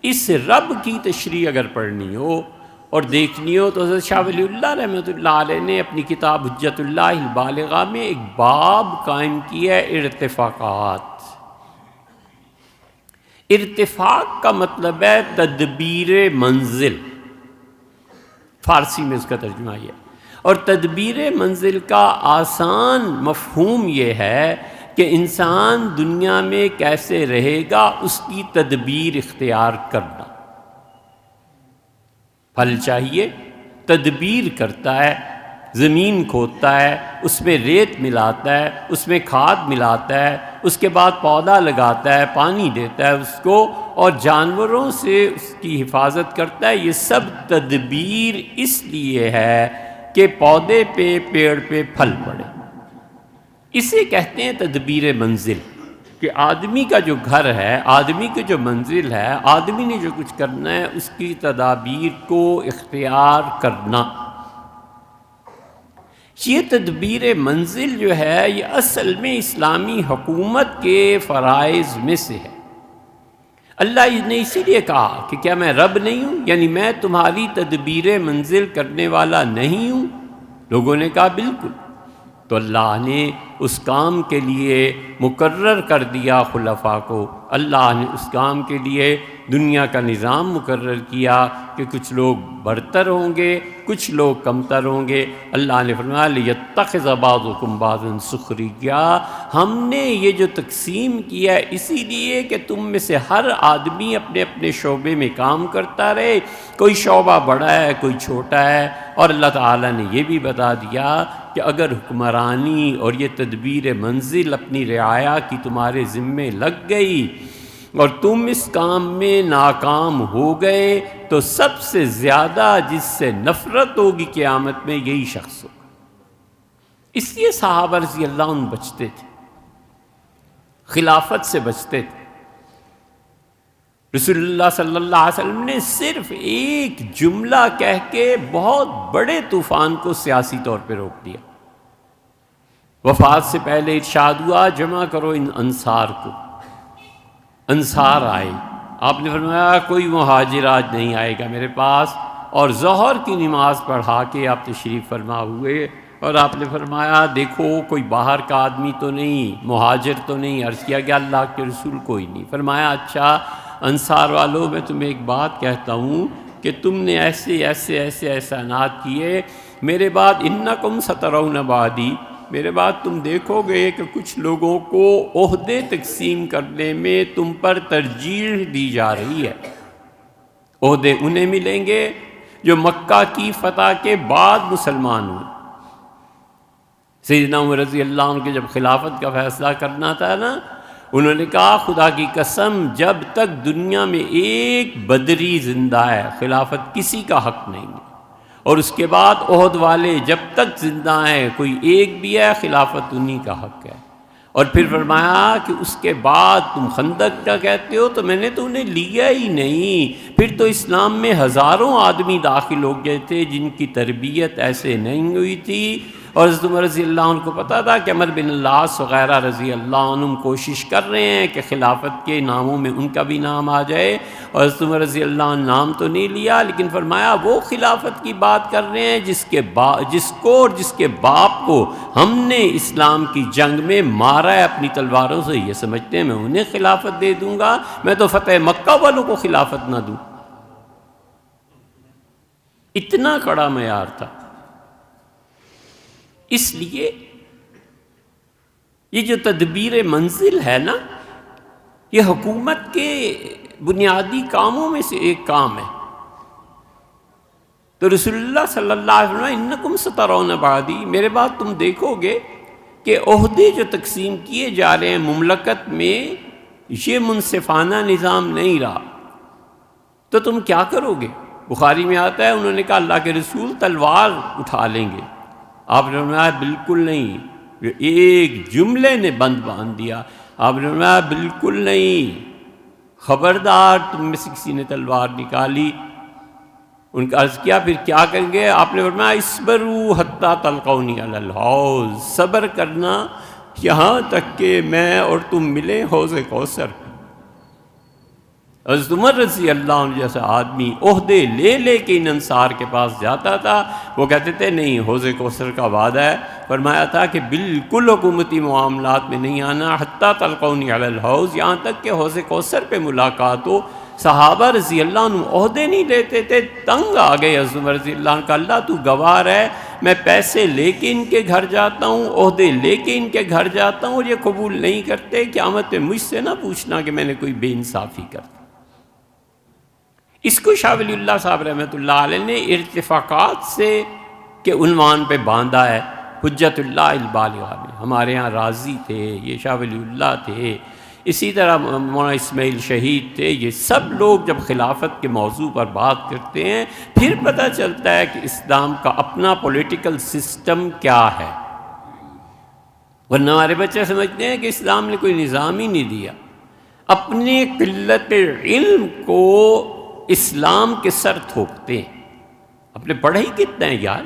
اس رب کی تشریح اگر پڑھنی ہو اور دیکھنی ہو تو حضرت شاہ ولی اللہ رحمۃ اللہ علیہ نے اپنی کتاب حجت اللہ البالغہ میں ایک باب قائم کیا ہے ارتفاقات۔ ارتفاق کا مطلب ہے تدبیر منزل، فارسی میں اس کا ترجمہ یہ ہے، اور تدبیر منزل کا آسان مفہوم یہ ہے کہ انسان دنیا میں کیسے رہے گا اس کی تدبیر اختیار کرنا۔ پھل چاہیے، تدبیر کرتا ہے، زمین کھودتا ہے، اس میں ریت ملاتا ہے، اس میں کھاد ملاتا ہے، اس کے بعد پودا لگاتا ہے، پانی دیتا ہے اس کو، اور جانوروں سے اس کی حفاظت کرتا ہے۔ یہ سب تدبیر اس لیے ہے کہ پودے پہ، پیڑ پہ پھل پڑے۔ اسے کہتے ہیں تدبیر منزل، کہ آدمی کا جو گھر ہے، آدمی کی جو منزل ہے، آدمی نے جو کچھ کرنا ہے اس کی تدابیر کو اختیار کرنا۔ یہ تدبیر منزل جو ہے یہ اصل میں اسلامی حکومت کے فرائض میں سے ہے۔ اللہ نے اسی لیے کہا کہ کیا میں رب نہیں ہوں، یعنی میں تمہاری تدبیر منزل کرنے والا نہیں ہوں؟ لوگوں نے کہا بالکل۔ تو اللہ نے اس کام کے لیے مقرر کر دیا خلفاء کو، اللہ نے اس کام کے لیے دنیا کا نظام مقرر کیا کہ کچھ لوگ برتر ہوں گے، کچھ لوگ کمتر ہوں گے۔ اللہ نے فرمایا لِيَتَّخِذَ بَعْضُكُمْ بَعْضًا سُخْرِيًّا، ہم نے یہ جو تقسیم کیا ہے اسی لیے کہ تم میں سے ہر آدمی اپنے اپنے شعبے میں کام کرتا رہے، کوئی شعبہ بڑا ہے کوئی چھوٹا ہے۔ اور اللہ تعالیٰ نے یہ بھی بتا دیا کہ اگر حکمرانی اور یہ تدبیر منزل اپنی رعایا کی تمہارے ذمے لگ گئی اور تم اس کام میں ناکام ہو گئے تو سب سے زیادہ جس سے نفرت ہوگی قیامت میں یہی شخص ہوگا۔ اس لیے صحابہ رضی اللہ عنہ بچتے تھے، خلافت سے بچتے تھے۔ رسول اللہ صلی اللہ علیہ وسلم نے صرف ایک جملہ کہہ کے بہت بڑے طوفان کو سیاسی طور پہ روک دیا۔ وفات سے پہلے ارشاد ہوا جمع کرو ان انصار کو۔ انصار آئے، آپ نے فرمایا کوئی مہاجر آج نہیں آئے گا میرے پاس، اور ظہر کی نماز پڑھا کے آپ تشریف فرما ہوئے، اور آپ نے فرمایا دیکھو کوئی باہر کا آدمی تو نہیں، مہاجر تو نہیں۔ عرض کیا کہ اللہ کے رسول کوئی نہیں۔ فرمایا اچھا انصار والوں میں تمہیں ایک بات کہتا ہوں کہ تم نے ایسے احسانات کیے، میرے بعد انکم سترون بعدی، میرے بعد تم دیکھو گے کہ کچھ لوگوں کو عہدے تقسیم کرنے میں تم پر ترجیح دی جا رہی ہے۔ عہدے انہیں ملیں گے جو مکہ کی فتح کے بعد مسلمان ہوئے۔ سیدنا عمر رضی اللہ عنہ کے جب خلافت کا فیصلہ کرنا تھا نا، انہوں نے کہا خدا کی قسم جب تک دنیا میں ایک بدری زندہ ہے خلافت کسی کا حق نہیں ہے، اور اس کے بعد عہد والے جب تک زندہ ہیں کوئی ایک بھی ہے خلافت انہی کا حق ہے۔ اور پھر فرمایا کہ اس کے بعد تم خندق کا کہتے ہو تو میں نے تو انہیں لیا ہی نہیں، پھر تو اسلام میں ہزاروں آدمی داخل ہو گئے تھے جن کی تربیت ایسے نہیں ہوئی تھی۔ اور حضرت عمر رضی اللہ عنہ کو پتہ تھا کہ عمر بن العاص وغیرہ رضی اللہ عنہ کوشش کر رہے ہیں کہ خلافت کے ناموں میں ان کا بھی نام آ جائے، اور حضرت عمر رضی اللہ عنہ نام تو نہیں لیا، لیکن فرمایا وہ خلافت کی بات کر رہے ہیں جس کو اور جس کے باپ کو ہم نے اسلام کی جنگ میں مارا ہے اپنی تلواروں سے، یہ سمجھتے ہیں میں انہیں خلافت دے دوں گا، میں تو فتح مکہ والوں کو خلافت نہ دوں۔ اتنا کڑا معیار تھا۔ اس لیے یہ جو تدبیر منزل ہے نا، یہ حکومت کے بنیادی کاموں میں سے ایک کام ہے۔ تو رسول اللہ صلی اللہ علیہ وسلم انکم سترون بعدی، میرے بعد تم دیکھو گے کہ عہدے جو تقسیم کیے جا رہے ہیں مملکت میں یہ منصفانہ نظام نہیں رہا، تو تم کیا کرو گے؟ بخاری میں آتا ہے انہوں نے کہا اللہ کے رسول تلوار اٹھا لیں گے۔ آپ نے فرمایا بالکل نہیں، ایک جملے نے بند باندھ دیا۔ آپ نے فرمایا بالکل نہیں، خبردار تم میں سے کسی نے تلوار نکالی۔ ان کا عرض کیا پھر کیا کریں گے؟ آپ نے فرمایا اصبروا حتی تلقونی علی الحوض، صبر کرنا یہاں تک کہ میں اور تم ملیں حوض کوثر۔ حضرت عمر رضی اللہ عنہ جیسا آدمی عہدے لے لے کے ان انصار کے پاس جاتا تھا، وہ کہتے تھے نہیں، حوض کوثر کا وعدہ ہے، فرمایا تھا کہ بالکل حکومتی معاملات میں نہیں آنا، حتیٰ تلقونی علی الحوض، یہاں تک کہ حوض کوثر پہ ملاقات ہو۔ صحابہ رضی اللہ عنہ عہدے نہیں لیتے تھے، تنگ آ گئے حضرت عمر رضی اللہ عنہ کا، اللہ تو گواہ ہے، میں پیسے لے کے ان کے گھر جاتا ہوں، عہدے لے کے ان کے گھر جاتا ہوں، اور یہ قبول نہیں کرتے، قیامت میں مجھ سے نہ پوچھنا کہ میں نے کوئی بے انصافی کر دی۔ اس کو شاہ ولی اللہ صاحب رحمۃ اللہ علیہ نے ارتفاقات سے کے عنوان پہ باندھا ہے، حجت اللہ البالغہ میں۔ ہمارے ہاں راضی تھے، یہ شاہ ولی اللہ تھے، اسی طرح مولانا اسماعیل شہید تھے، یہ سب لوگ جب خلافت کے موضوع پر بات کرتے ہیں پھر پتہ چلتا ہے کہ اسلام کا اپنا پولیٹیکل سسٹم کیا ہے۔ ورنہ ہمارے بچے سمجھتے ہیں کہ اسلام نے کوئی نظام ہی نہیں دیا، اپنے قلت علم کو اسلام کے سر تھوکتے ہیں۔ اپنے پڑھے ہی کتنا ہے یار،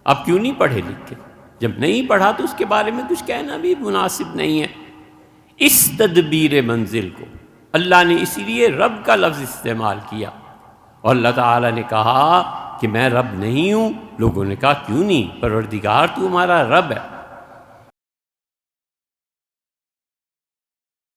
آپ کیوں نہیں پڑھے لکھے؟ جب نہیں پڑھا تو اس کے بارے میں کچھ کہنا بھی مناسب نہیں ہے۔ اس تدبیر منزل کو اللہ نے اسی لیے رب کا لفظ استعمال کیا، اور اللہ تعالیٰ نے کہا کہ میں رب نہیں ہوں۔ لوگوں نے کہا کیوں نہیں، پروردگار تو ہمارا رب ہے۔